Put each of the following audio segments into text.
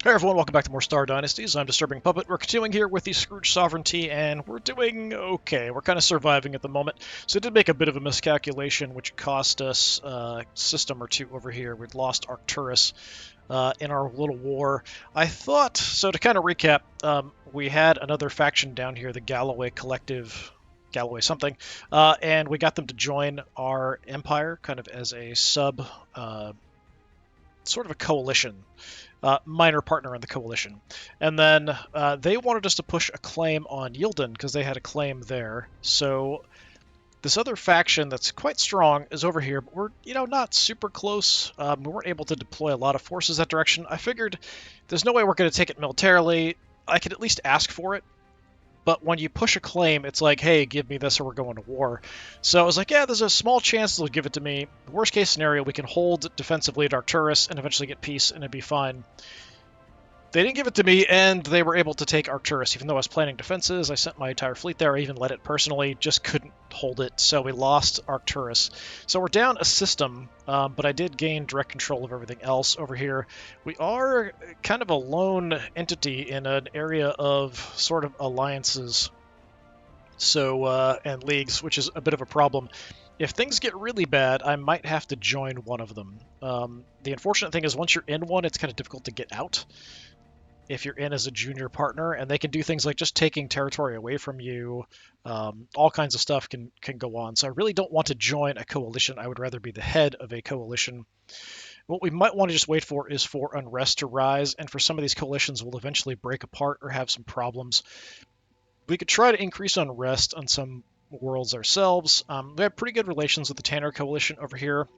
Hey everyone, welcome back to more Star Dynasties. I'm DisturbingPuppet. We're continuing here with the Scrooge Sovereignty, and we're doing okay. We're kind of surviving at the moment. So it did make a bit of a miscalculation, which cost us a system or two over here. We'd lost Arcturus in our little war. I thought, so to kind of recap, we had another faction down here, the Galloway Collective, Galloway something, and we got them to join our empire, kind of as a sort of a coalition. Minor partner in the coalition. And then they wanted us to push a claim on Yildan because they had a claim there. So this other faction that's quite strong is over here, but we're, not super close. We weren't able to deploy a lot of forces that direction. I figured there's no way we're going to take it militarily. I could at least ask for it. But when you push a claim, it's like, hey, give me this or we're going to war. So I was like, yeah, there's a small chance they'll give it to me. Worst case scenario, we can hold defensively at Arcturus and eventually get peace and it'd be fine. They didn't give it to me, and they were able to take Arcturus. Even though I was planning defenses, I sent my entire fleet there. I even led it personally, just couldn't hold it, so we lost Arcturus. So we're down a system, but I did gain direct control of everything else over here. We are kind of a lone entity in an area of sort of alliances, and leagues, which is a bit of a problem. If things get really bad, I might have to join one of them. The unfortunate thing is once you're in one, it's kind of difficult to get out if you're in as a junior partner, and they can do things like just taking territory away from you. All kinds of stuff can go on. So I really don't want to join a coalition. I would rather be the head of a coalition. What we might want to just wait for is for unrest to rise, and for some of these coalitions will eventually break apart or have some problems. We could try to increase unrest on some worlds ourselves. We have pretty good relations with the Tanner coalition over here.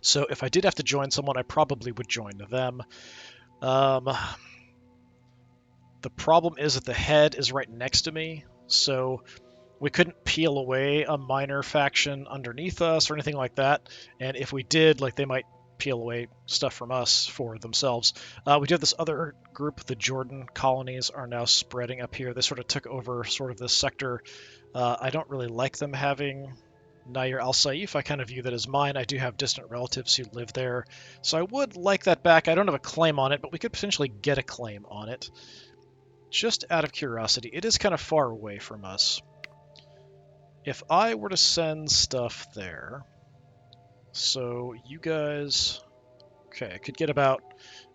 So if I did have to join someone, I probably would join them. The problem is that the head is right next to me, so we couldn't peel away a minor faction underneath us or anything like that. And if we did, they might peel away stuff from us for themselves. We do have this other group, the Jordan colonies, are now spreading up here. They sort of took over sort of this sector. I don't really like them having Nair al-Saif. I kind of view that as mine. I do have distant relatives who live there, so I would like that back. I don't have a claim on it, but we could potentially get a claim on it. Just out of curiosity, it is kind of far away from us. If I were to send stuff there, so you guys... Okay, I could get about...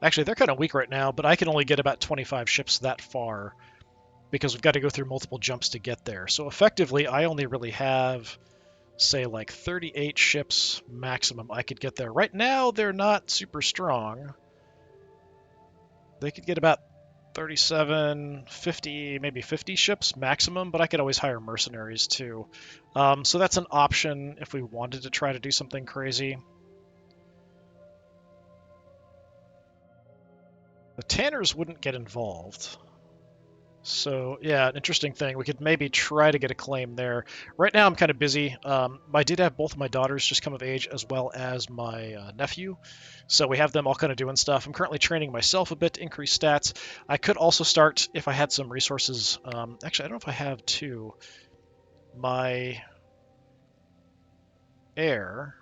Actually, they're kind of weak right now, but I can only get about 25 ships that far because we've got to go through multiple jumps to get there. So effectively, I only really have... say 38 ships maximum I could get there. Right now, they're not super strong. They could get about 37, 50, maybe 50 ships maximum, but I could always hire mercenaries too. So that's an option if we wanted to try to do something crazy. The Tanners wouldn't get involved. So, yeah, an interesting thing. We could maybe try to get a claim there. Right now, I'm kind of busy. I did have both of my daughters just come of age, as well as my nephew. So we have them all kind of doing stuff. I'm currently training myself a bit to increase stats. I could also start, if I had some resources... actually, I don't know if I have two. My heir...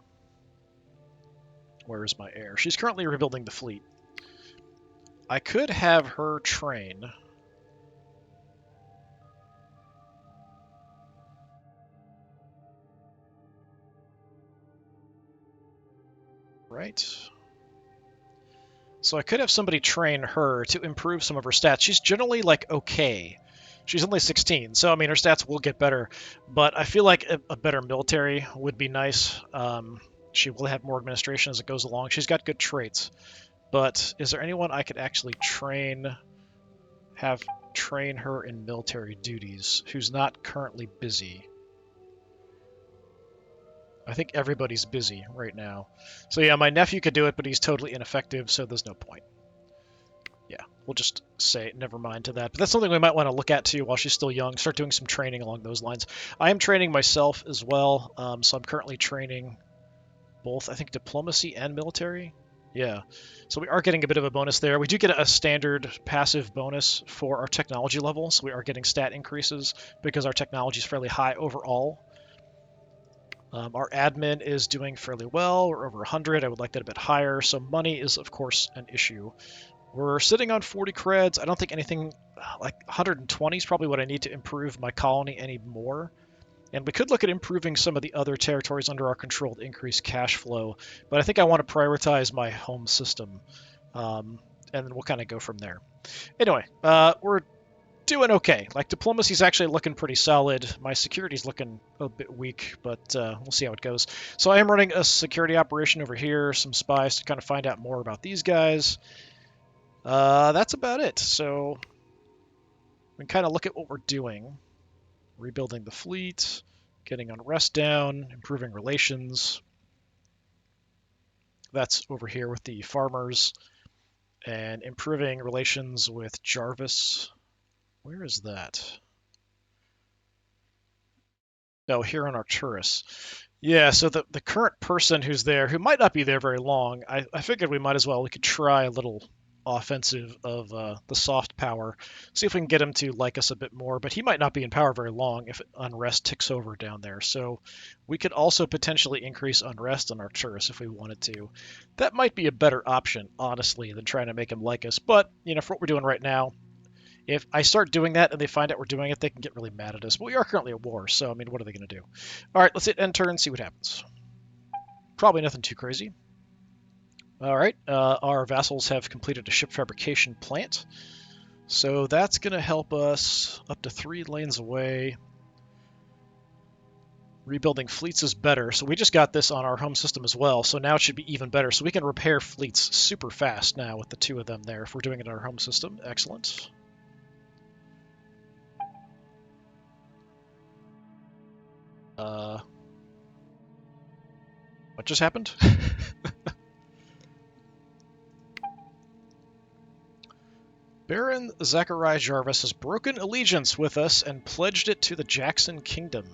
Where is my heir? She's currently rebuilding the fleet. I could have her train... Right. So I could have somebody train her to improve some of her stats. She's generally, okay. She's only 16, so, I mean, her stats will get better. But I feel like a better military would be nice. She will have more administration as it goes along. She's got good traits. But is there anyone I could actually train her in military duties who's not currently busy? I think everybody's busy right now. So yeah, my nephew could do it, but he's totally ineffective, so there's no point. Yeah, we'll just say never mind to that. But that's something we might want to look at too while she's still young. Start doing some training along those lines. I am training myself as well, so I'm currently training both, I think, diplomacy and military. Yeah, so we are getting a bit of a bonus there. We do get a standard passive bonus for our technology level, so we are getting stat increases because our technology is fairly high overall. Our admin is doing fairly well. We're over 100. I would like that a bit higher. So money is, of course, an issue. We're sitting on 40 creds. I don't think anything like 120 is probably what I need to improve my colony any more. And we could look at improving some of the other territories under our control to increase cash flow. But I think I want to prioritize my home system. And then we'll kind of go from there. Anyway, we're doing okay. Like, diplomacy's actually looking pretty solid. My security's looking a bit weak, but we'll see how it goes. So I am running a security operation over here, some spies to kind of find out more about these guys. That's about it. So we can kind of look at what we're doing. Rebuilding the fleet, getting unrest down, improving relations. That's over here with the farmers, and improving relations with Jarvis. Where is that? No, here on Arcturus. Yeah, so the current person who's there, who might not be there very long, I figured we could try a little offensive of the soft power, see if we can get him to like us a bit more, but he might not be in power very long if unrest ticks over down there. So we could also potentially increase unrest on Arcturus if we wanted to. That might be a better option, honestly, than trying to make him like us, but, you know, for what we're doing right now, if I start doing that and they find out we're doing it, they can get really mad at us. But we are currently at war, so, I mean, what are they going to do? All right, let's hit enter and see what happens. Probably nothing too crazy. All right, our vassals have completed a ship fabrication plant. So that's going to help us up to 3 lanes away. Rebuilding fleets is better. So we just got this on our home system as well. So now it should be even better. So we can repair fleets super fast now with the 2 of them there if we're doing it on our home system. Excellent. What just happened? Baron Zachariah Jarvis has broken allegiance with us and pledged it to the Jackson Kingdom.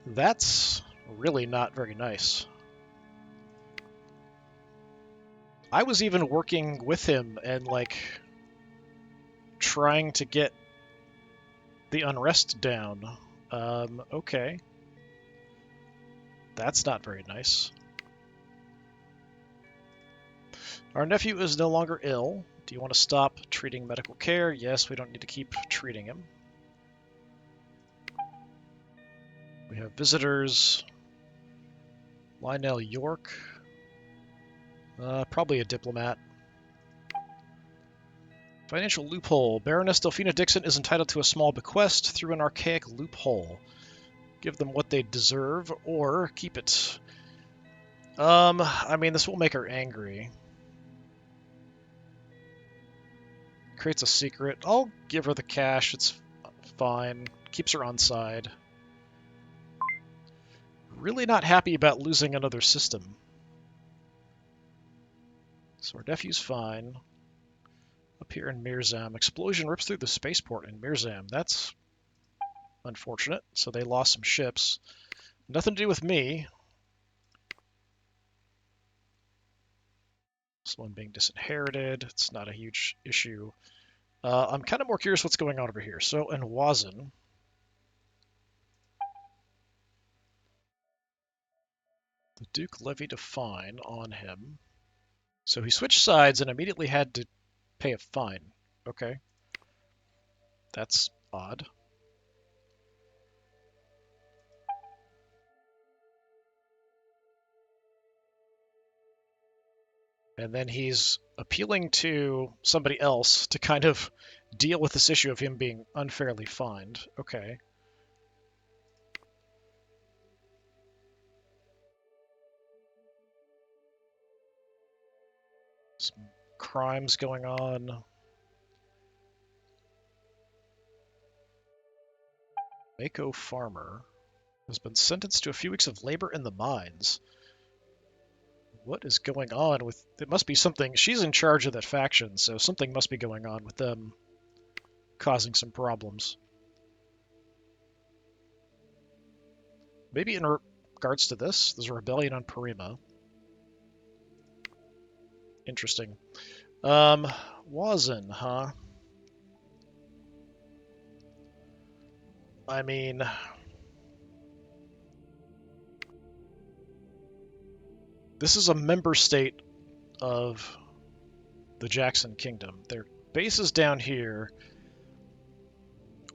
That's really not very nice. I was even working with him and, like, trying to get the unrest down. Okay. That's not very nice. Our nephew is no longer ill. Do you want to stop treating medical care? Yes, we don't need to keep treating him. We have visitors. Lionel York. Probably a diplomat. Financial loophole. Baroness Delphina Dixon is entitled to a small bequest through an archaic loophole. Give them what they deserve, or keep it. I mean, this will make her angry. Creates a secret. I'll give her the cash. It's fine. Keeps her on side. Really not happy about losing another system. So our nephew's fine. Up here in Mirzam. Explosion rips through the spaceport in Mirzam. That's unfortunate. So they lost some ships. Nothing to do with me. This one being disinherited. It's not a huge issue. I'm kind of more curious what's going on over here. So in Wazin, the Duke levied a fine on him. So he switched sides and immediately had to pay a fine. Okay. That's odd. And then he's appealing to somebody else to kind of deal with this issue of him being unfairly fined. Okay. Some crimes going on. Mako Farmer has been sentenced to a few weeks of labor in the mines. What is going on with... It must be something... She's in charge of that faction, so something must be going on with them causing some problems. Maybe in regards to this, there's a rebellion on Parima. Interesting. Wazin, huh? I mean... This is a member state of the Jackson Kingdom. Their base is down here.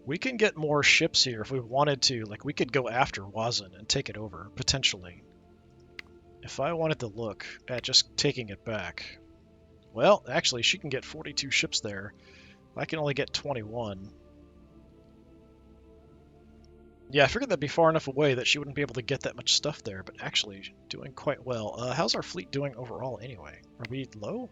We can get more ships here if we wanted to. Like, we could go after Wazin and take it over, potentially. If I wanted to look at just taking it back. Well, actually, she can get 42 ships there. I can only get 21. Yeah, I figured that'd be far enough away that she wouldn't be able to get that much stuff there, but actually doing quite well. How's our fleet doing overall anyway? Are we low?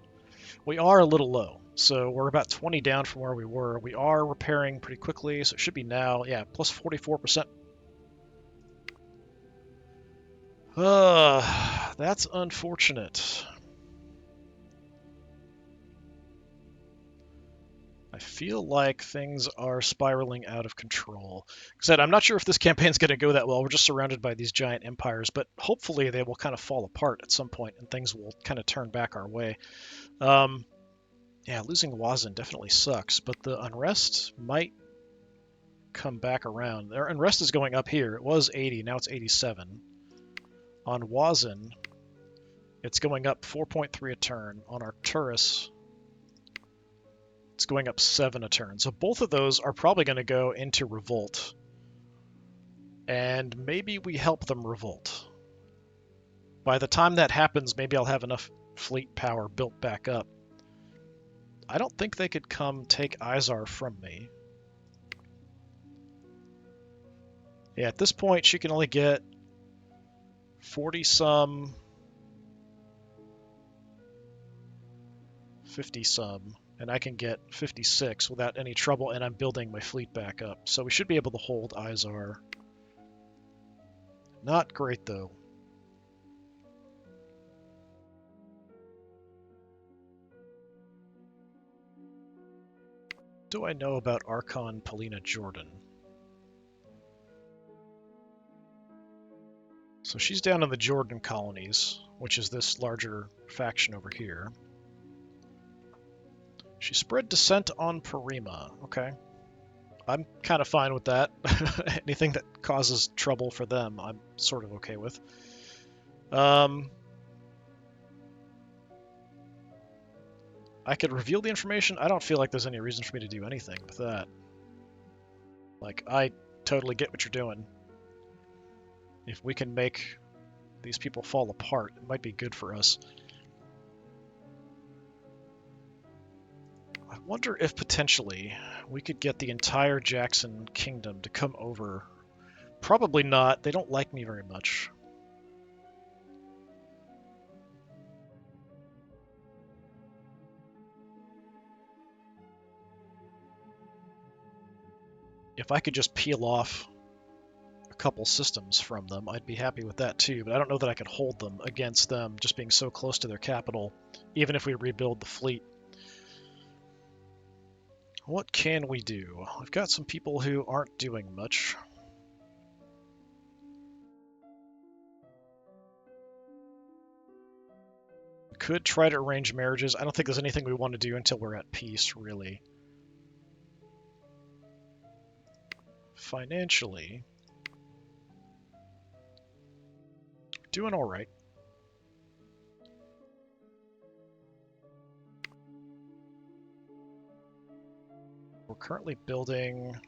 We are a little low, so we're about 20 down from where we were. We are repairing pretty quickly, so it should be now, yeah, plus 44%. That's unfortunate. I feel like things are spiraling out of control. Like I said, I'm not sure if this campaign's going to go that well. We're just surrounded by these giant empires, but hopefully they will kind of fall apart at some point and things will kind of turn back our way. Yeah, losing Wazin definitely sucks, but the unrest might come back around. Their unrest is going up here. It was 80, now it's 87. On Wazin, it's going up 4.3 a turn. On Arcturus, it's going up 7 a turn. So both of those are probably going to go into revolt. And maybe we help them revolt. By the time that happens, maybe I'll have enough fleet power built back up. I don't think they could come take Izar from me. Yeah, at this point, she can only get 40-some, 50-some, and I can get 56 without any trouble, and I'm building my fleet back up. So we should be able to hold Izar. Not great, though. What do I know about Archon Polina Jordan? So she's down in the Jordan colonies, which is this larger faction over here. She spread dissent on Parima. Okay. I'm kind of fine with that. Anything that causes trouble for them, I'm sort of okay with. I could reveal the information. I don't feel like there's any reason for me to do anything with that. Like, I totally get what you're doing. If we can make these people fall apart, it might be good for us. I wonder if potentially we could get the entire Jackson Kingdom to come over. Probably not. They don't like me very much. If I could just peel off a couple systems from them, I'd be happy with that too, but I don't know that I could hold them against them just being so close to their capital, even if we rebuild the fleet. What can we do? We've got some people who aren't doing much. We could try to arrange marriages. I don't think there's anything we want to do until we're at peace, really. Financially, doing all right. We're currently building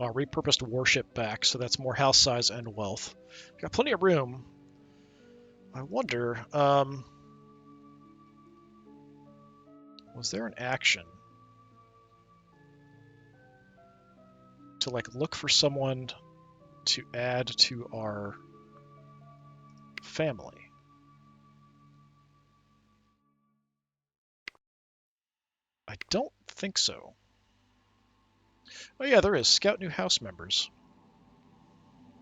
a repurposed warship back, so that's more house size and wealth. Got plenty of room. I wonder, was there an action to like look for someone to add to our family? I don't think so. Oh yeah, there is. Scout new house members.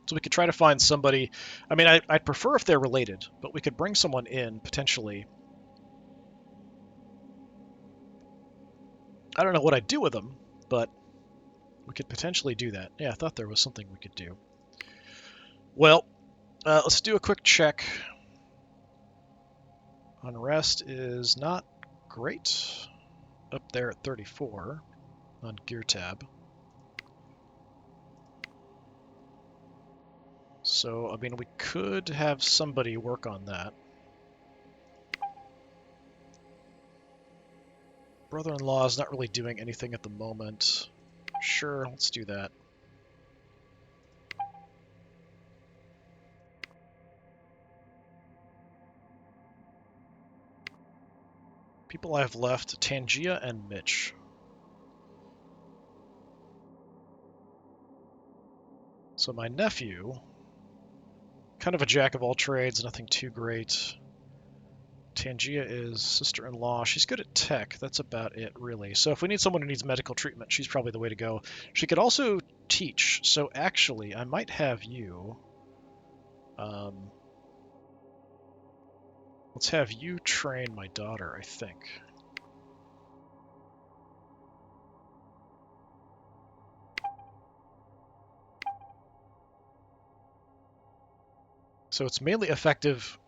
So we could try to find somebody. I mean, I'd prefer if they're related, but we could bring someone in, potentially. I don't know what I'd do with them, but we could potentially do that. Yeah, I thought there was something we could do. Well, let's do a quick check. Unrest is not great. Up there at 34 on gear tab. So, I mean, we could have somebody work on that. Brother-in-law is not really doing anything at the moment. Sure, let's do that. People I have left, Tangia and Mitch. So my nephew, kind of a jack of all trades, nothing too great. Tangia is sister-in-law. She's good at tech. That's about it, really. So if we need someone who needs medical treatment, she's probably the way to go. She could also teach. So actually, I might have you. Let's have you train my daughter, I think. So it's mainly effective.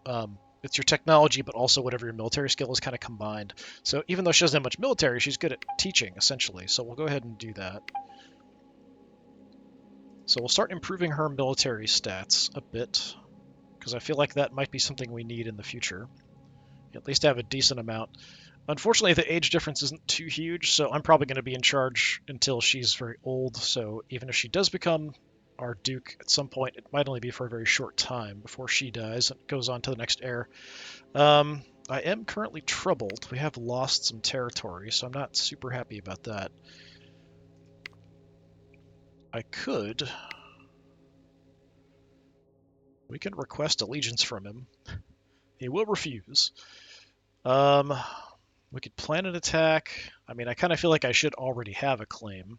It's your technology, but also whatever your military skill is kind of combined. So even though she doesn't have much military, she's good at teaching, essentially. So we'll go ahead and do that. So we'll start improving her military stats a bit, because I feel like that might be something we need in the future. At least have a decent amount. Unfortunately, the age difference isn't too huge, so I'm probably going to be in charge until she's very old. So even if she does become our duke at some point, it might only be for a very short time before she dies and goes on to the next heir. I am currently troubled. We have lost some territory, so I'm not super happy about that. I could. We can request allegiance from him. He will refuse. We could plan an attack. I mean, I kind of feel like I should already have a claim.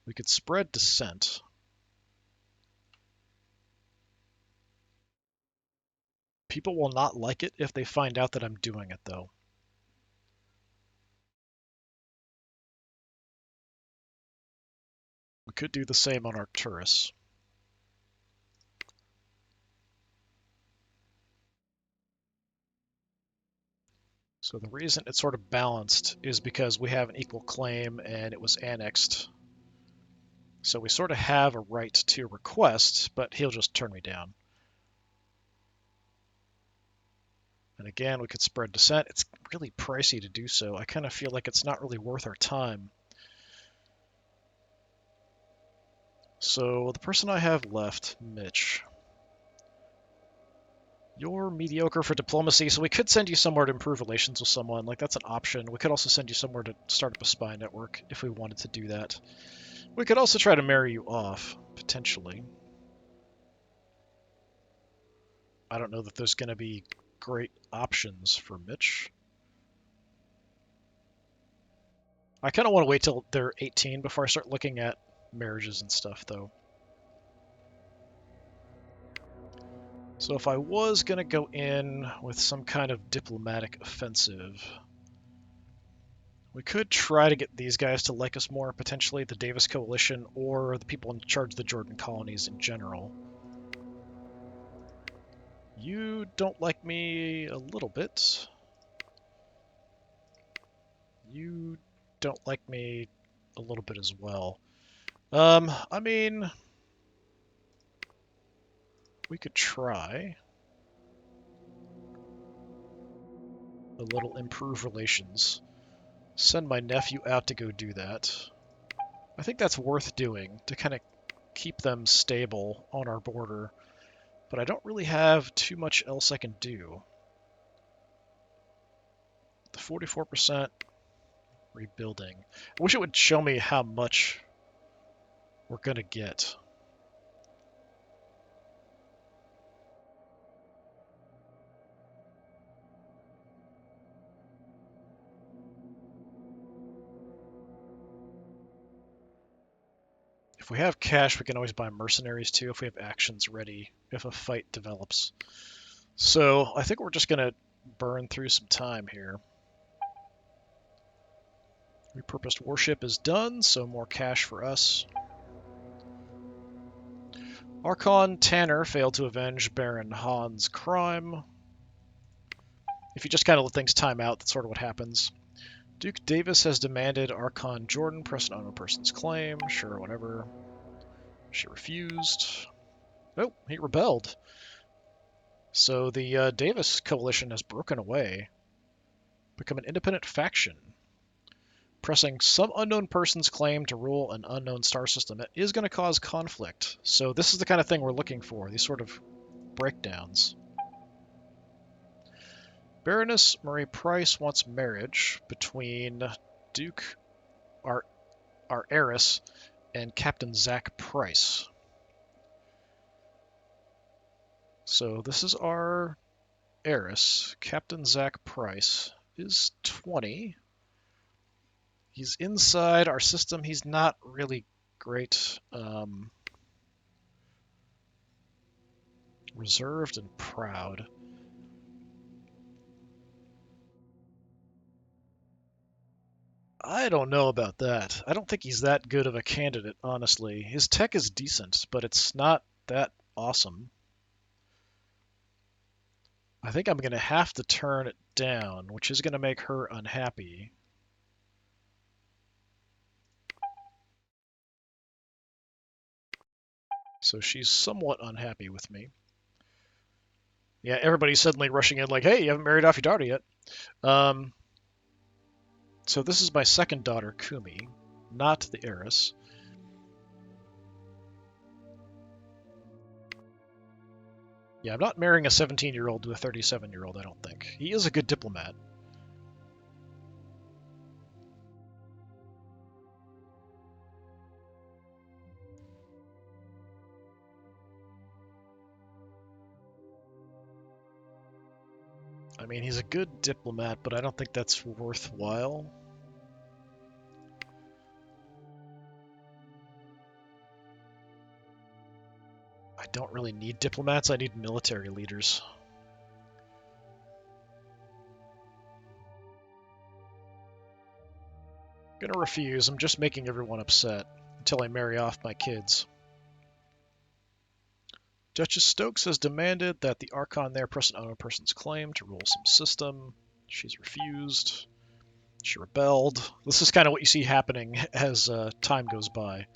We could spread dissent. People will not like it if they find out that I'm doing it, though. We could do the same on Arcturus. So the reason it's sort of balanced is because we have an equal claim and it was annexed. So we sort of have a right to request, but he'll just turn me down. And again, we could spread dissent. It's really pricey to do so. I kind of feel like it's not really worth our time. So the person I have left, Mitch. You're mediocre for diplomacy, so we could send you somewhere to improve relations with someone. Like, that's an option. We could also send you somewhere to start up a spy network if we wanted to do that. We could also try to marry you off, potentially. I don't know that there's going to be great options for Mitch. I kind of want to wait till they're 18 before I start looking at marriages and stuff, though. So if I was going to go in with some kind of diplomatic offensive, we could try to get these guys to like us more, potentially the Davis Coalition or the people in charge of the Jordan colonies in general. You don't like me a little bit. You don't like me a little bit as well. I mean, we could try a little improve relations. Send my nephew out to go do that. I think that's worth doing to kind of keep them stable on our border, but I don't really have too much else I can do. The 44% rebuilding. I wish it would show me how much we're going to get. If we have cash, we can always buy mercenaries too if we have actions ready, if a fight develops. So I think we're just going to burn through some time here. Repurposed warship is done, so more cash for us. Archon Tanner failed to avenge Baron Han's crime. If you just kind of let things time out, that's sort of what happens. Duke Davis has demanded Archon Jordan press an unknown person's claim. Sure, whatever. She refused. Oh, he rebelled. So the Davis coalition has broken away, become an independent faction. Pressing some unknown person's claim to rule an unknown star system is going to cause conflict. So this is the kind of thing we're looking for, these sort of breakdowns. Baroness Marie Price wants marriage between Duke, our heiress, and Captain Zach Price. So this is our heiress. Captain Zach Price is 20. He's inside our system. He's not really great. Reserved and proud. I don't know about that. I don't think he's that good of a candidate, honestly. His tech is decent, but it's not that awesome. I think I'm going to have to turn it down, which is going to make her unhappy. So she's somewhat unhappy with me. Yeah, everybody's suddenly rushing in like, hey, you haven't married off your daughter yet. So this is my second daughter, Kumi, not the heiress. Yeah, I'm not marrying a 17-year-old to a 37-year-old, I don't think. He is a good diplomat. I mean, he's a good diplomat, but I don't think that's worthwhile. I don't really need diplomats, I need military leaders. I'm gonna refuse, I'm just making everyone upset until I marry off my kids. Duchess Stokes has demanded that the Archon there press an unknown person's claim to rule some system. She's refused. She rebelled. This is kind of what you see happening as time goes by.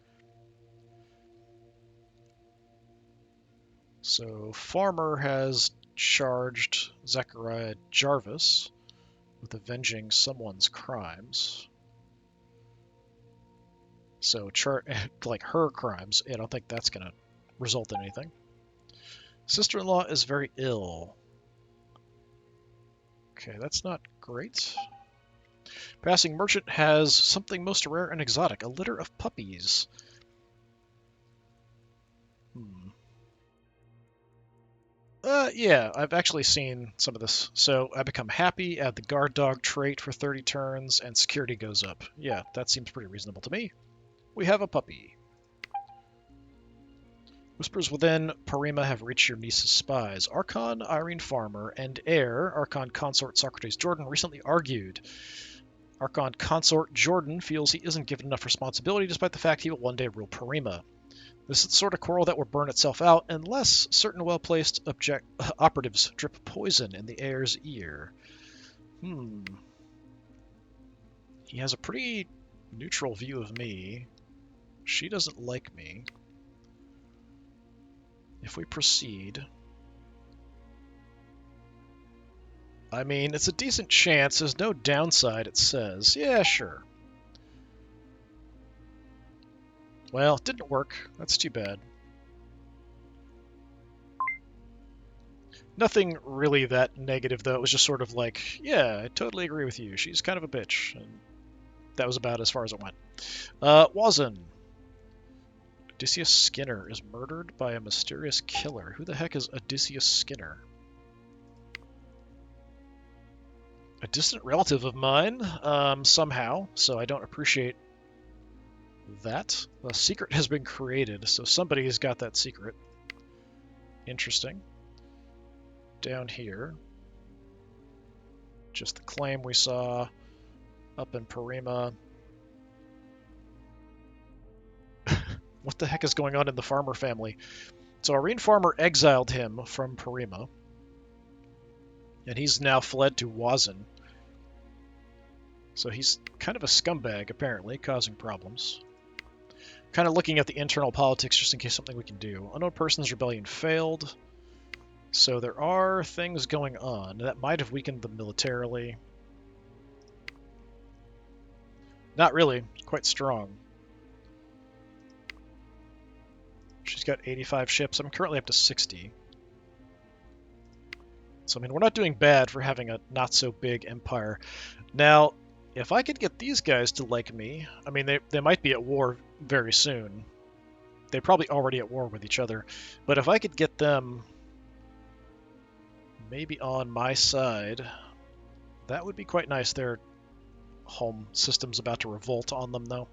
So Farmer has charged Zechariah Jarvis with avenging someone's crimes. So like her crimes, I don't think that's going to result in anything. Sister-in-law is very ill. Okay, that's not great. Passing merchant has something most rare and exotic, a litter of puppies. Yeah, I've actually seen some of this. So I become happy, add the guard dog trait for 30 turns, and security goes up. Yeah, that seems pretty reasonable to me. We have a puppy. Whispers within Parima have reached your niece's spies. Archon Irene Farmer and heir Archon consort Socrates Jordan recently argued. Archon consort Jordan feels he isn't given enough responsibility despite the fact he will one day rule Parima. This is the sort of quarrel that will burn itself out unless certain well-placed operatives drip poison in the heir's ear. He has a pretty neutral view of me. She doesn't like me. If we proceed... I mean, it's a decent chance. There's no downside, it says. Yeah, sure. Well, it didn't work. That's too bad. Nothing really that negative, though. It was just sort of like, yeah, I totally agree with you. She's kind of a bitch. And that was about as far as it went. Wazin. Odysseus Skinner is murdered by a mysterious killer. Who the heck is Odysseus Skinner? A distant relative of mine, somehow, so I don't appreciate that. A secret has been created, so somebody's got that secret. Interesting. Down here, just the claim we saw up in Parima. What the heck is going on in the Farmer family? So Irene Farmer exiled him from Parima, and he's now fled to Wazin. So he's kind of a scumbag, apparently, causing problems. Kind of looking at the internal politics just in case something we can do. Unknown Person's rebellion failed. So there are things going on that might have weakened them militarily. Not really. Quite strong. She's got 85 ships. I'm currently up to 60. So, I mean, we're not doing bad for having a not-so-big empire. Now, if I could get these guys to like me, I mean, they might be at war very soon. They're probably already at war with each other. But if I could get them maybe on my side, that would be quite nice. Their home system's about to revolt on them, though.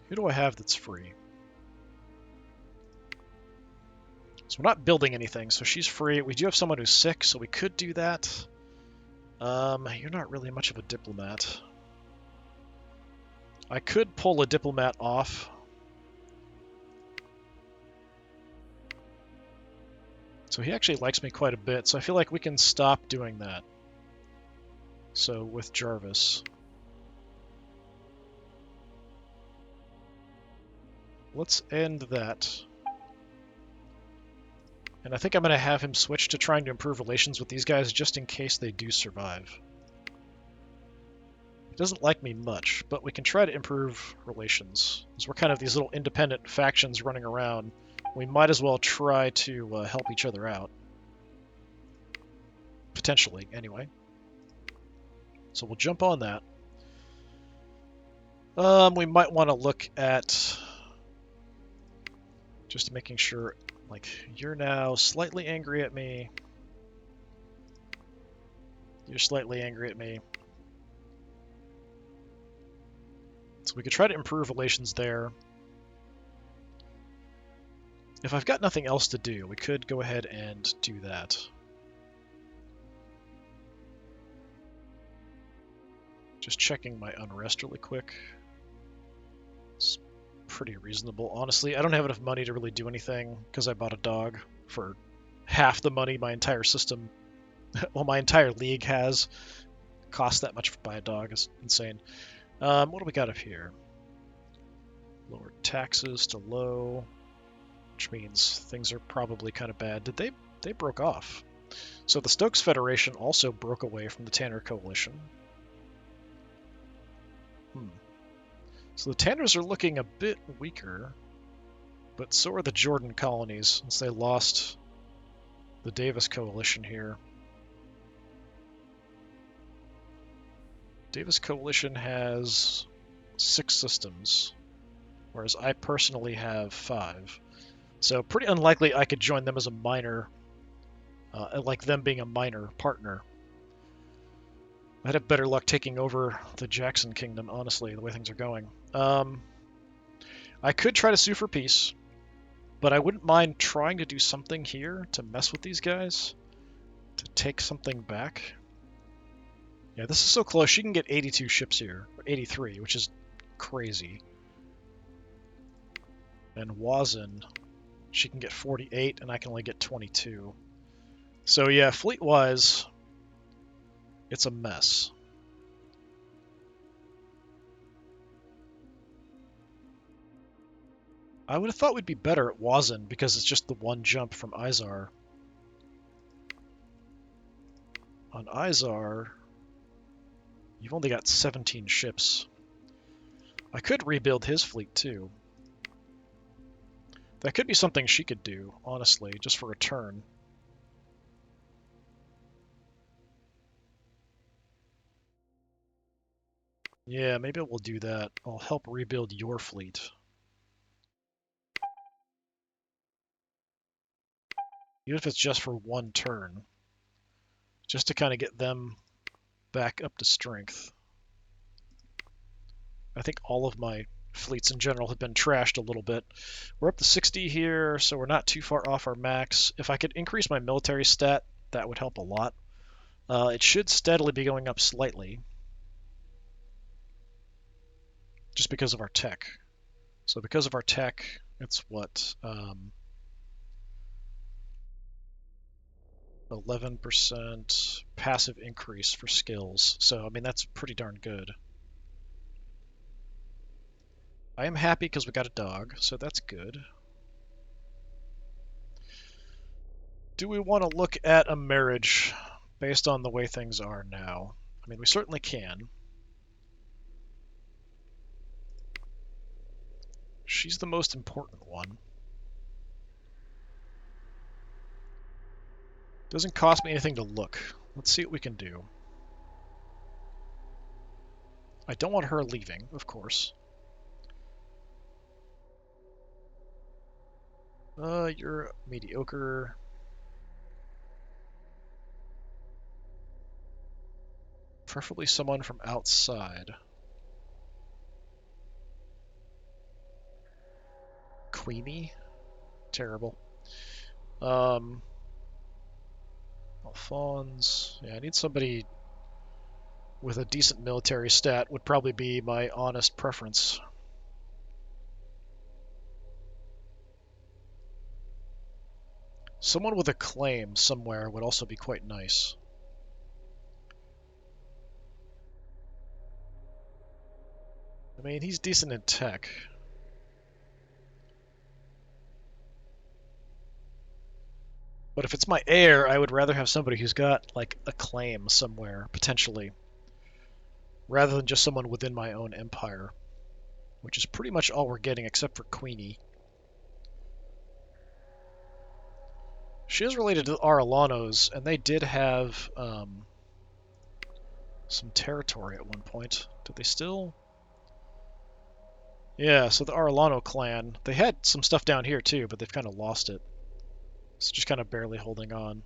Who do I have that's free? So we're not building anything, so she's free. We do have someone who's sick, so we could do that. You're not really much of a diplomat. I could pull a diplomat off. So he actually likes me quite a bit, so I feel like we can stop doing that. So with Jarvis. Let's end that. And I think I'm going to have him switch to trying to improve relations with these guys just in case they do survive. He doesn't like me much, but we can try to improve relations. Because we're kind of these little independent factions running around. We might as well try to help each other out. Potentially, anyway. So we'll jump on that. We might want to look at just making sure, like, you're now slightly angry at me. You're slightly angry at me. So we could try to improve relations there. If I've got nothing else to do, we could go ahead and do that. Just checking my unrest really quick. It's pretty reasonable. Honestly, I don't have enough money to really do anything because I bought a dog for half the money my entire system, well, my entire league has. Cost that much to buy a dog is insane. What do we got up here? Lower taxes to low, which means things are probably kind of bad. They broke off. So the Stokes Federation also broke away from the Tanner Coalition. So the Tanners are looking a bit weaker, but so are the Jordan colonies, since they lost the Davis Coalition here. Davis Coalition has 6 systems, whereas I personally have 5. So pretty unlikely I could join them as a minor, like them being a minor partner. I'd have better luck taking over the Jackson Kingdom, honestly, the way things are going. I could try to sue for peace, but I wouldn't mind trying to do something here to mess with these guys, to take something back. Yeah, this is so close. She can get 82 ships here, or 83, which is crazy. And Wazin, she can get 48, and I can only get 22. So yeah, fleet-wise, it's a mess. I would have thought we'd be better at Wazin because it's just the one jump from Izar. On Izar, you've only got 17 ships. I could rebuild his fleet too. That could be something she could do, honestly, just for a turn. Yeah, maybe we'll do that. I'll help rebuild your fleet. Even if it's just for one turn. Just to kind of get them back up to strength. I think all of my fleets in general have been trashed a little bit. We're up to 60 here, so we're not too far off our max. If I could increase my military stat, that would help a lot. It should steadily be going up slightly. Just because of our tech. So because of our tech, it's what? 11% passive increase for skills. So, I mean, that's pretty darn good. I am happy because we got a dog, so that's good. Do we want to look at a marriage based on the way things are now? I mean, we certainly can. She's the most important one. Doesn't cost me anything to look. Let's see what we can do. I don't want her leaving, of course. You're mediocre. Preferably someone from outside. Queenie? Terrible. Alphonse. Yeah, I need somebody with a decent military stat would probably be my honest preference. Someone with a claim somewhere would also be quite nice. I mean, he's decent in tech. But if it's my heir, I would rather have somebody who's got, like, a claim somewhere, potentially, rather than just someone within my own empire, which is pretty much all we're getting except for Queenie. She is related to the Aralanos, and they did have some territory at one point. Did they still? Yeah, so the Aralano clan, they had some stuff down here too, but they've kind of lost it. It's just kind of barely holding on.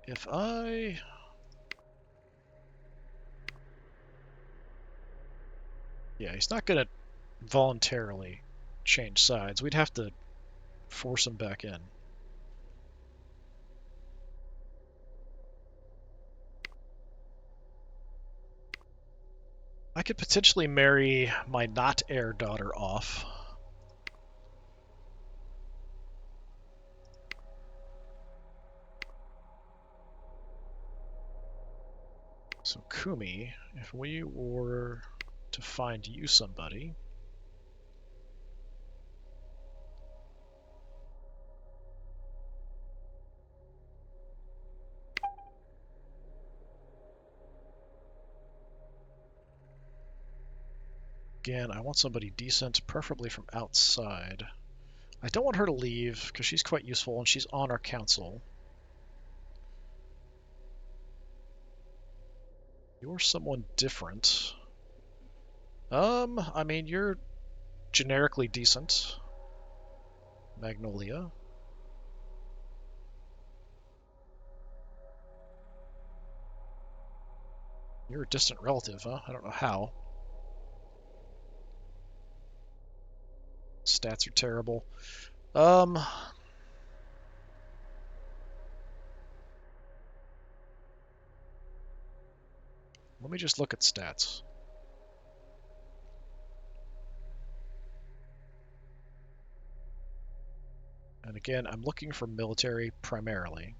If I... Yeah, he's not going to voluntarily change sides. We'd have to force him back in. I could potentially marry my not heir daughter off. So Kumi, if we were to find you somebody... Again, I want somebody decent, preferably from outside. I don't want her to leave, because she's quite useful, and she's on our council. You're someone different. I mean, you're generically decent. Magnolia. You're a distant relative, huh? I don't know how. Stats are terrible. Let me just look at stats. And again, I'm looking for military primarily.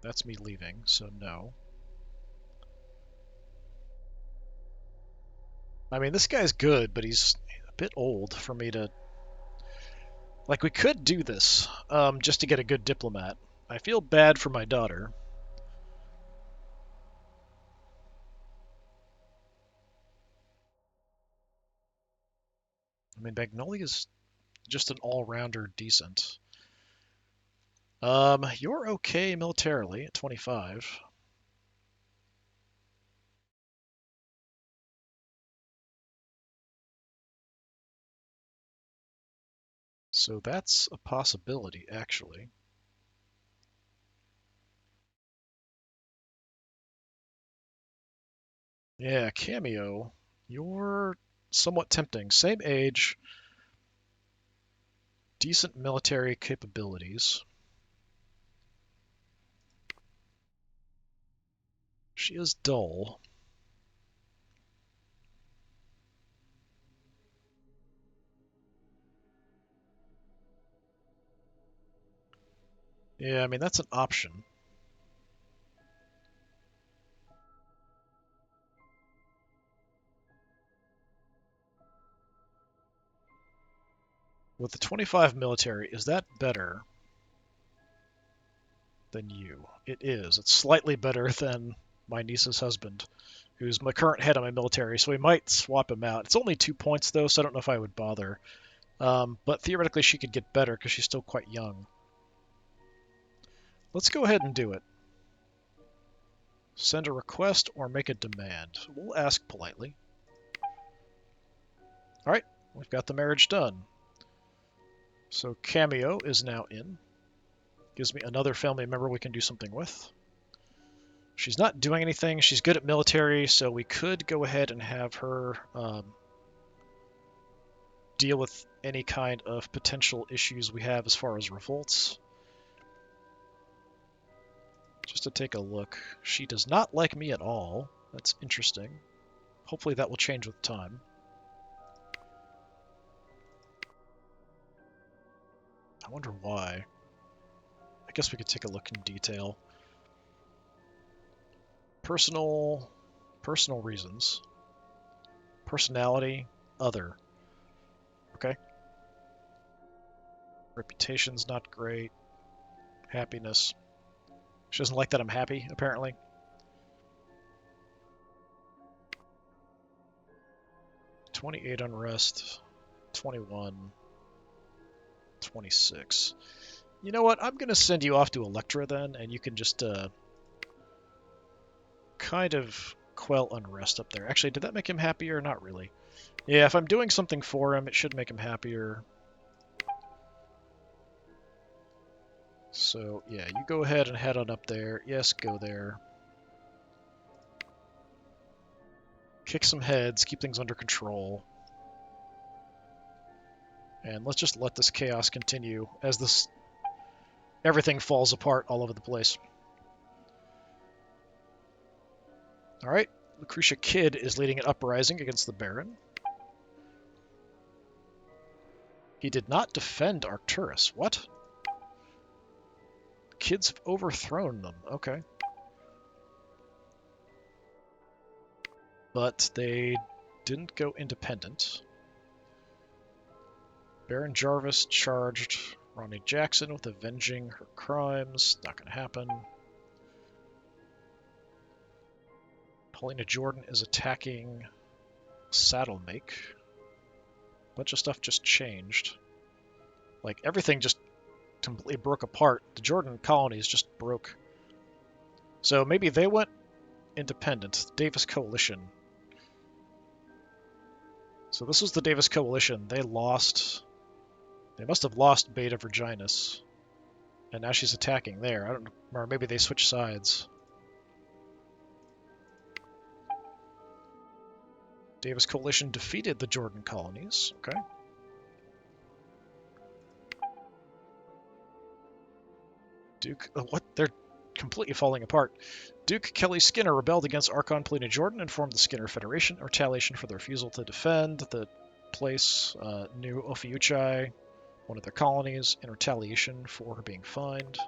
That's me leaving, so no. I mean, this guy's good, but he's a bit old for me to... Like, we could do this, just to get a good diplomat. I feel bad for my daughter. I mean, Magnolia's just an all-rounder decent. You're okay militarily at 25. So that's a possibility, actually. Yeah, Cameo. You're somewhat tempting. Same age, decent military capabilities. She is dull. Yeah, I mean, that's an option. With the 25 military, is that better? than you. It is. It's slightly better than my niece's husband, who's my current head of my military, so we might swap him out. It's only 2 points, though, so I don't know if I would bother. But theoretically, she could get better because she's still quite young. Let's go ahead and do it. Send a request or make a demand. We'll ask politely. All right, we've got the marriage done. So Cameo is now in. Gives me another family member we can do something with. She's not doing anything. She's good at military, so we could go ahead and have her deal with any kind of potential issues we have as far as revolts. Just to take a look. She does not like me at all. That's interesting. Hopefully that will change with time. I wonder why. I guess we could take a look in detail. Personal reasons. Personality, other. Okay. Reputation's not great. Happiness. She doesn't like that I'm happy, apparently. $28 unrest. 21. 26. You know what? I'm going to send you off to Electra then, and you can just kind of quell unrest up there. Actually, did that make him happier? Not really. Yeah, if I'm doing something for him, it should make him happier. So, yeah, you go ahead and head on up there. Yes, go there. Kick some heads, keep things under control. And let's just let this chaos continue as everything falls apart all over the place. Alright, Lucretia Kidd is leading an uprising against the Baron. He did not defend Arcturus. What? Kids have overthrown them. Okay. But they didn't go independent. Baron Jarvis charged Ronnie Jackson with avenging her crimes. Not going to happen. Paulina Jordan is attacking Saddlemake. A bunch of stuff just changed. Like, everything just completely broke apart. The Jordan colonies just broke. So maybe they went independent. Davis Coalition. So this was the Davis Coalition. They lost... They must have lost Beta Virginis. And now she's attacking there. I don't know. Or maybe they switched sides. Davis Coalition defeated the Jordan colonies. Okay. Duke... what? They're completely falling apart. Duke Kelly Skinner rebelled against Archon Paulina Jordan and formed the Skinner Federation in retaliation for their refusal to defend the place. New Ophiuchi, one of their colonies, in retaliation for her being fined.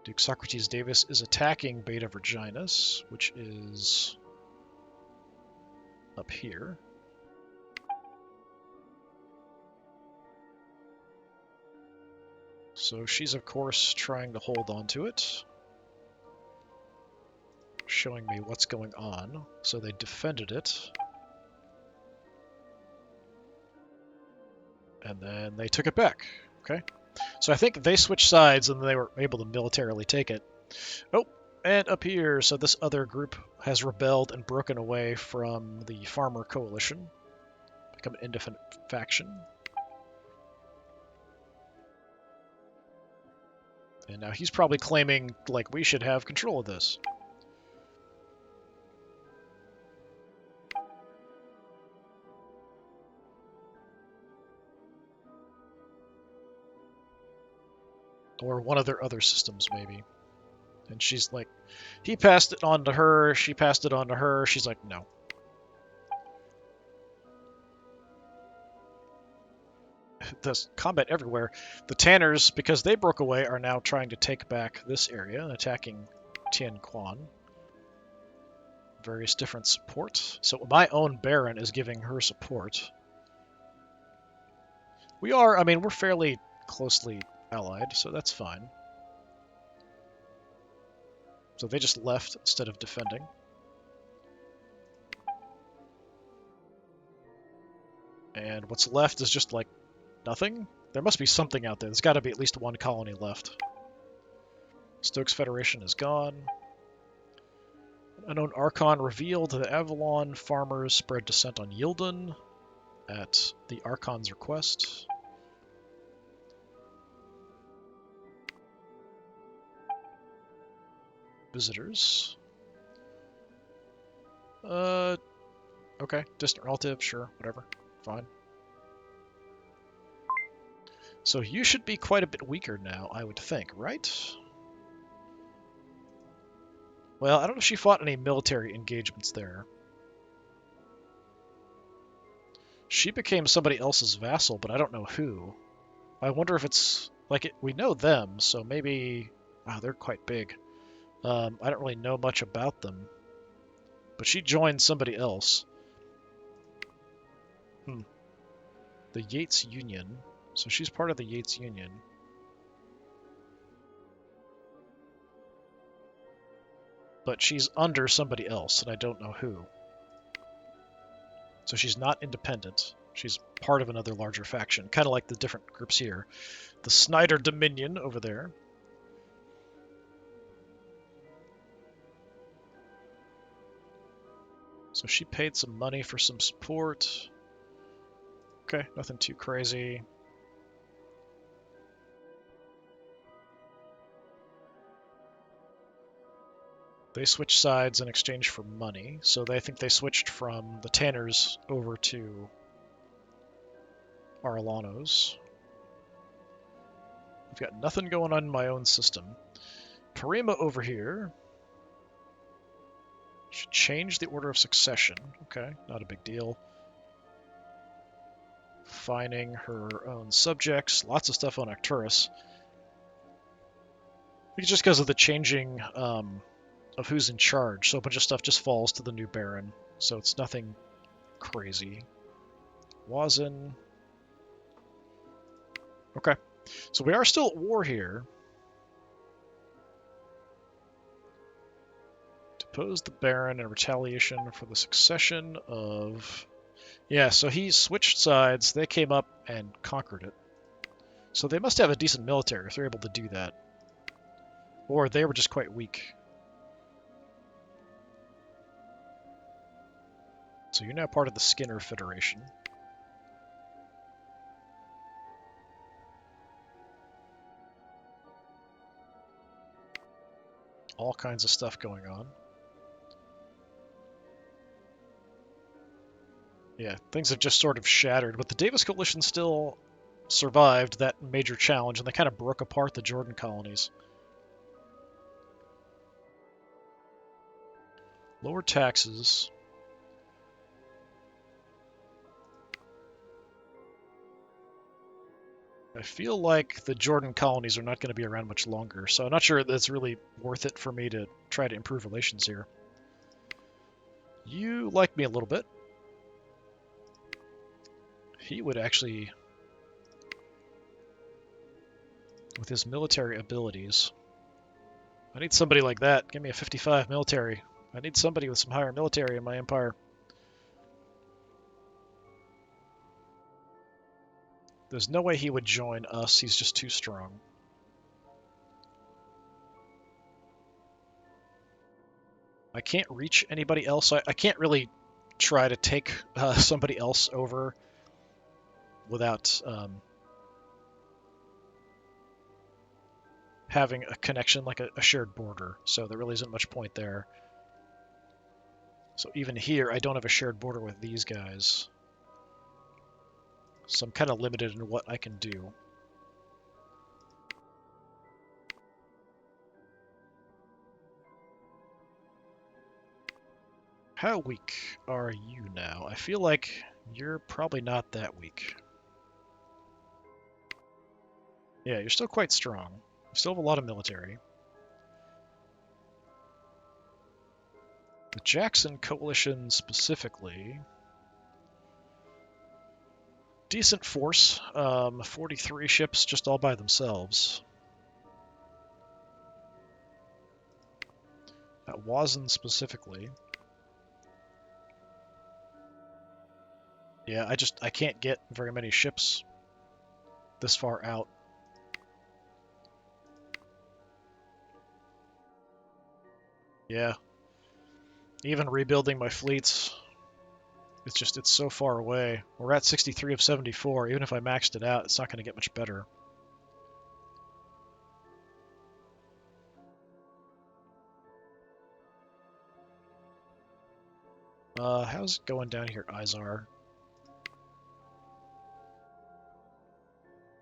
Duke Socrates Davis is attacking Beta Virginis, which is up here. So she's, of course, trying to hold on to it. Showing me what's going on. So they defended it. And then they took it back. Okay. So I think they switched sides and they were able to militarily take it. Oh, and up here, so this other group has rebelled and broken away from the Farmer Coalition. Become an independent faction. And now he's probably claiming, like, we should have control of this. Or one of their other systems, maybe. And she's like, he passed it on to her, she passed it on to her. She's like, no. There's combat everywhere. The Tanners, because they broke away, are now trying to take back this area, attacking Tien Quan. Various different support. So my own Baron is giving her support. We are, I mean, we're fairly closely allied, so that's fine. So they just left instead of defending. And what's left is just like nothing? There must be something out there. There's got to be at least one colony left. Stokes Federation is gone. An unknown Archon revealed the Avalon farmers spread descent on Yildan at the Archon's request. Visitors. Okay. Distant relative, sure, whatever. Fine. So you should be quite a bit weaker now, I would think, right? Well, I don't know if she fought any military engagements there. She became somebody else's vassal, but I don't know who. I wonder if it's... like, we know them, so maybe... Wow, they're quite big. I don't really know much about them. But she joined somebody else. The Yates Union. So she's part of the Yates Union. But she's under somebody else, and I don't know who. So she's not independent. She's part of another larger faction, kind of like the different groups here. The Snyder Dominion over there. So she paid some money for some support. Okay, nothing too crazy. They switched sides in exchange for money, so they think they switched from the Tanners over to Arlanos. I've got nothing going on in my own system. Parima over here should change the order of succession. Okay, not a big deal. Fining her own subjects. Lots of stuff on Arcturus. It's just because of the changing of who's in charge. So a bunch of stuff just falls to the new Baron. So it's nothing crazy. Wazin. Okay. So we are still at war here. Depose the Baron in retaliation for the succession of... Yeah, so he switched sides. They came up and conquered it. So they must have a decent military if they're able to do that. Or they were just quite weak. So you're now part of the Skinner Federation. All kinds of stuff going on. Yeah, things have just sort of shattered, but the Davis Coalition still survived that major challenge, and they kind of broke apart the Jordan colonies. Lower taxes. I feel like the Jordan colonies are not going to be around much longer, so I'm not sure that's really worth it for me to try to improve relations here. You like me a little bit. He would actually, with his military abilities, I need somebody like that. Give me a 55 military. I need somebody with some higher military in my empire. There's no way he would join us. He's just too strong. I can't reach anybody else. I can't really try to take somebody else over without having a connection, like a shared border. So there really isn't much point there. So even here, I don't have a shared border with these guys. So I'm kind of limited in what I can do. How weak are you now? I feel like you're probably not that weak. Yeah, you're still quite strong. You still have a lot of military. The Jackson Coalition specifically... decent force. 43 ships just all by themselves. At Wazn specifically. Yeah, I can't get very many ships this far out. Yeah. Even rebuilding my fleets, it's so far away. We're at 63 of 74. Even if I maxed it out, it's not going to get much better. How's it going down here, Izar?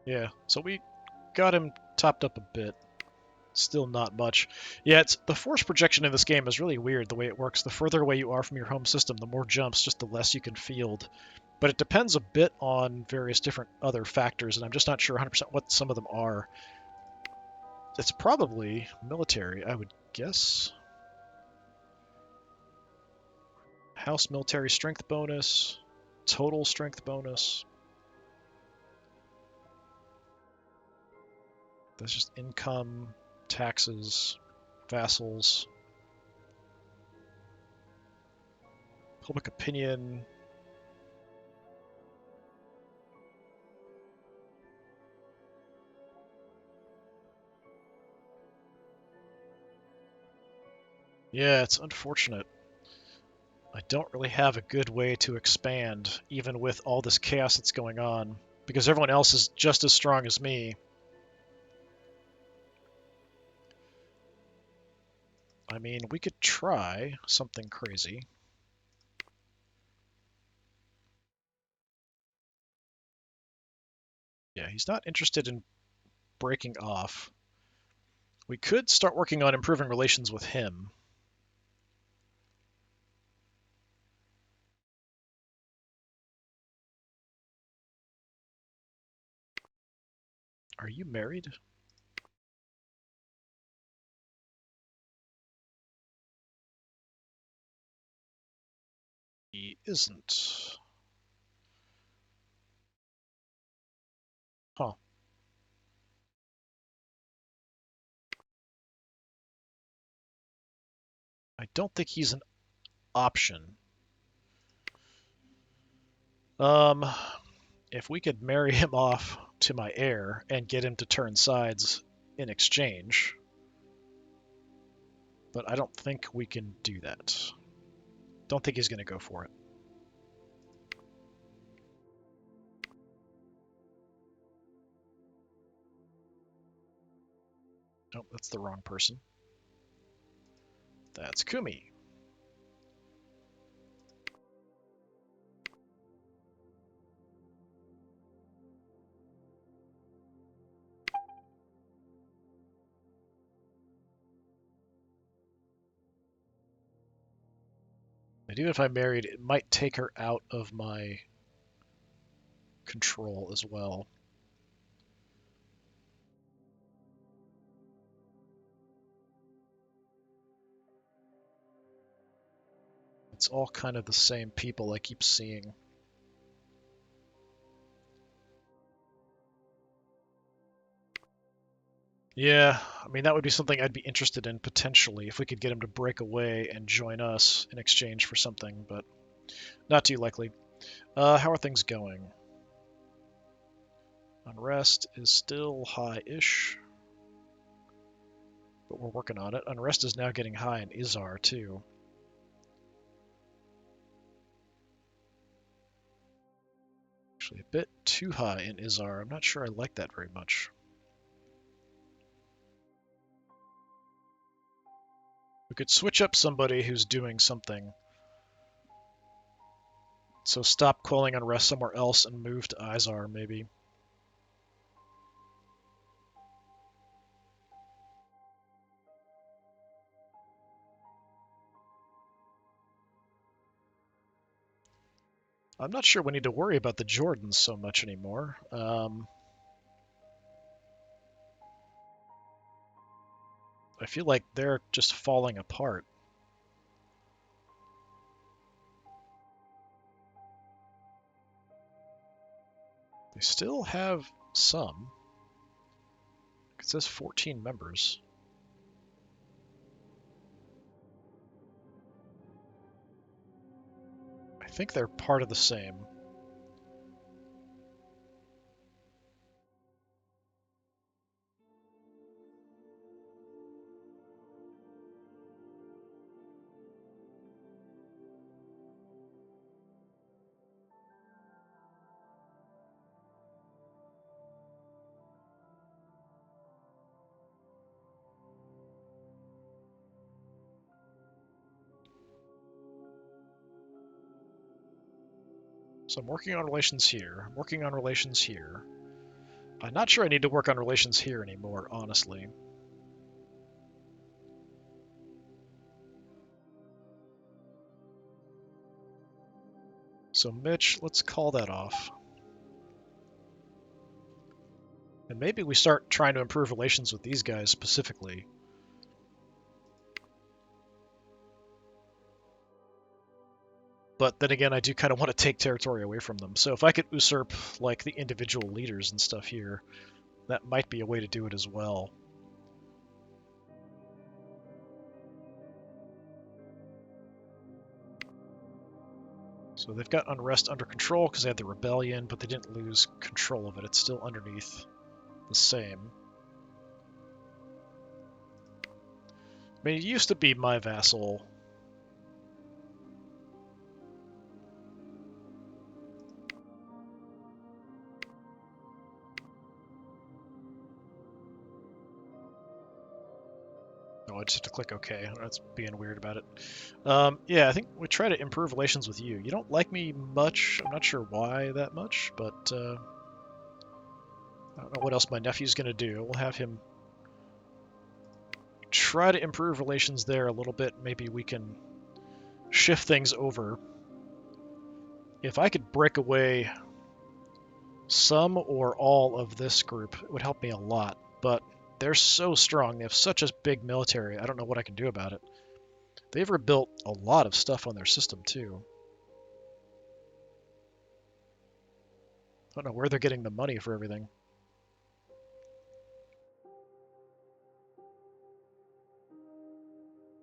Yeah, so we got him topped up a bit. Still not much. Yeah, the force projection in this game is really weird the way it works. The further away you are from your home system, the more jumps, just the less you can field. But it depends a bit on various different other factors, and I'm just not sure 100% what some of them are. It's probably military, I would guess. House military strength bonus, total strength bonus. That's just income, taxes, vassals, public opinion. Yeah, it's unfortunate. I don't really have a good way to expand, even with all this chaos that's going on, because everyone else is just as strong as me. I mean, we could try something crazy. Yeah, he's not interested in breaking off. We could start working on improving relations with him. Are you married? He isn't. Huh. I don't think he's an option. Um, if we could marry him off to my heir and get him to turn sides in exchange, but I don't think we can do that. Don't think he's going to go for it. Nope, that's the wrong person. That's Kumi. And even if I married, it might take her out of my control as well. It's all kind of the same people I keep seeing. Yeah, I mean, that would be something I'd be interested in potentially if we could get him to break away and join us in exchange for something, but not too likely. How are things going? Unrest is still high-ish, but we're working on it. Unrest is now getting high in Izar, too. Actually, a bit too high in Izar. I'm not sure I like that very much. We could switch up somebody who's doing something. So stop calling unrest somewhere else and move to Izar, maybe. I'm not sure we need to worry about the Jordans so much anymore. I feel like they're just falling apart. They still have some. It says 14 members. I think they're part of the same. So I'm working on relations here. I'm working on relations here. I'm not sure I need to work on relations here anymore, honestly. So Mitch, let's call that off. And maybe we start trying to improve relations with these guys specifically. But then again, I do kind of want to take territory away from them. So if I could usurp like the individual leaders and stuff here, that might be a way to do it as well. So they've got unrest under control because they had the rebellion, but they didn't lose control of it. It's still underneath the same. I mean, it used to be my vassal. Oh, I just have to click OK. That's being weird about it. Yeah, I think we try to improve relations with you. You don't like me much. I'm not sure why that much, but I don't know what else my nephew's going to do. We'll have him try to improve relations there a little bit. Maybe we can shift things over. If I could break away some or all of this group, it would help me a lot. But they're so strong. They have such a big military. I don't know what I can do about it. They've rebuilt a lot of stuff on their system, too. I don't know where they're getting the money for everything.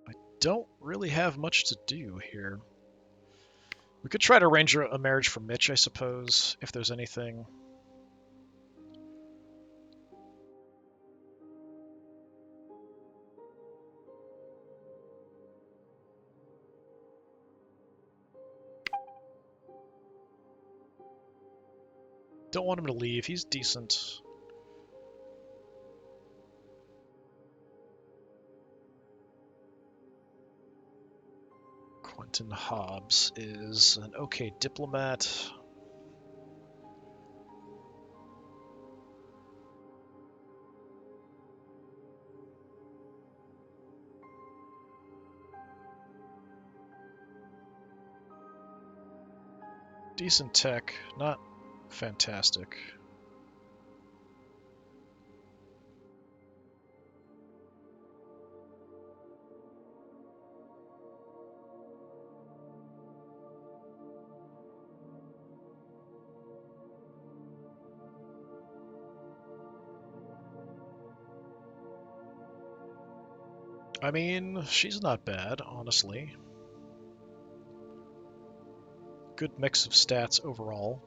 I don't really have much to do here. We could try to arrange a marriage for Mitch, I suppose, if there's anything. Don't want him to leave. He's decent. Quentin Hobbs is an okay diplomat. Decent tech, not fantastic. I mean, she's not bad, honestly. Good mix of stats overall.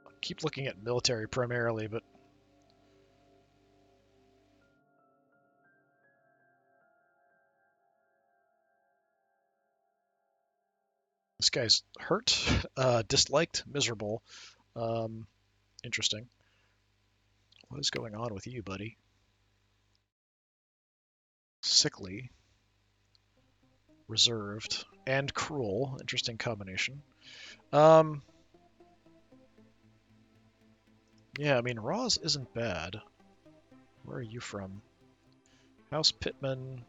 I keep looking at military primarily, but this guy's hurt, disliked, miserable. Interesting. What is going on with you, buddy? Sickly, reserved, and cruel. Interesting combination. Yeah, I mean, Roz isn't bad. Where are you from? House Pittman.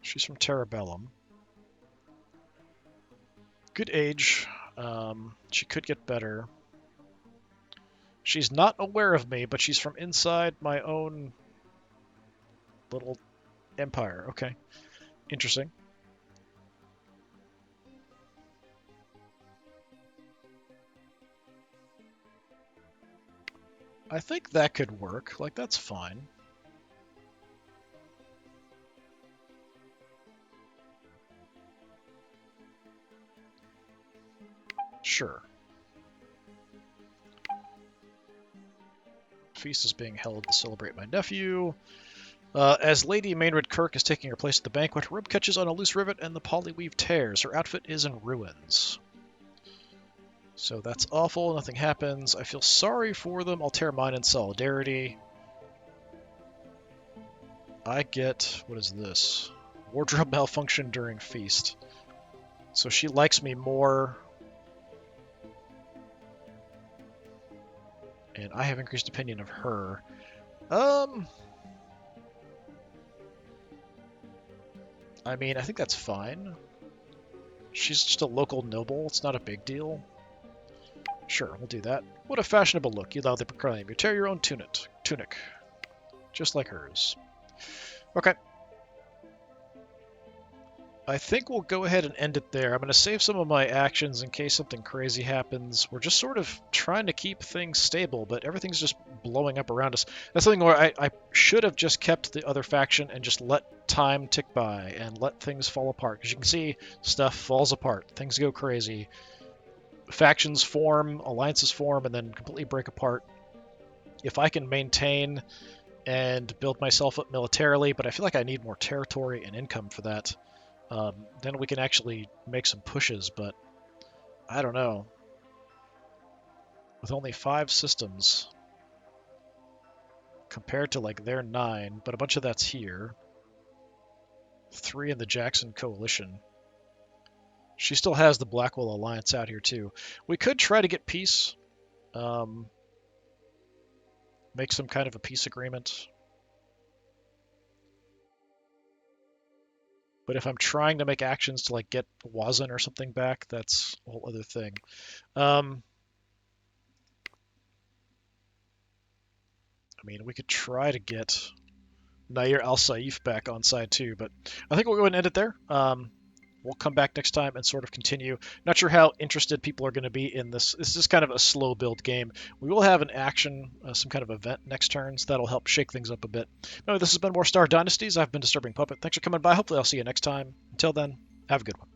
She's from Terrabellum. Good age. She could get better. She's not aware of me, but she's from inside my own little Empire. Okay, interesting. I think that could work. Like, that's fine. Sure. Feast is being held to celebrate my nephew. As Lady Maynard Kirk is taking her place at the banquet, her robe catches on a loose rivet and the polyweave tears. Her outfit is in ruins. So that's awful. Nothing happens. I feel sorry for them. I'll tear mine in solidarity. I get... what is this? Wardrobe malfunction during feast. So she likes me more. And I have increased opinion of her. I mean, I think that's fine. She's just a local noble. It's not a big deal. Sure, we'll do that. What a fashionable look. You loudly proclaim. You tear your own tunic. Just like hers. Okay. I think we'll go ahead and end it there. I'm going to save some of my actions in case something crazy happens. We're just sort of trying to keep things stable, but everything's just blowing up around us. That's something where I should have just kept the other faction and just let time tick by and let things fall apart. Because you can see stuff falls apart. Things go crazy. Factions form, alliances form, and then completely break apart. If I can maintain and build myself up militarily, but I feel like I need more territory and income for that. Then we can actually make some pushes, but I don't know. With only 5 systems compared to like their 9, but a bunch of that's here. 3 in the Jackson Coalition. She still has the Blackwell Alliance out here too. We could try to get peace. Make some kind of a peace agreement. But if I'm trying to make actions to like get Wazan or something back, that's a whole other thing. I mean, we could try to get Nair Al Saif back on side too, but I think we'll go ahead and end it there. We'll come back next time and sort of continue. Not sure how interested people are going to be in this. This is kind of a slow build game. We will have an action, some kind of event next turn, so that'll help shake things up a bit. Anyway, this has been more Star Dynasties. I've been Disturbing Puppet. Thanks for coming by. Hopefully I'll see you next time. Until then, have a good one.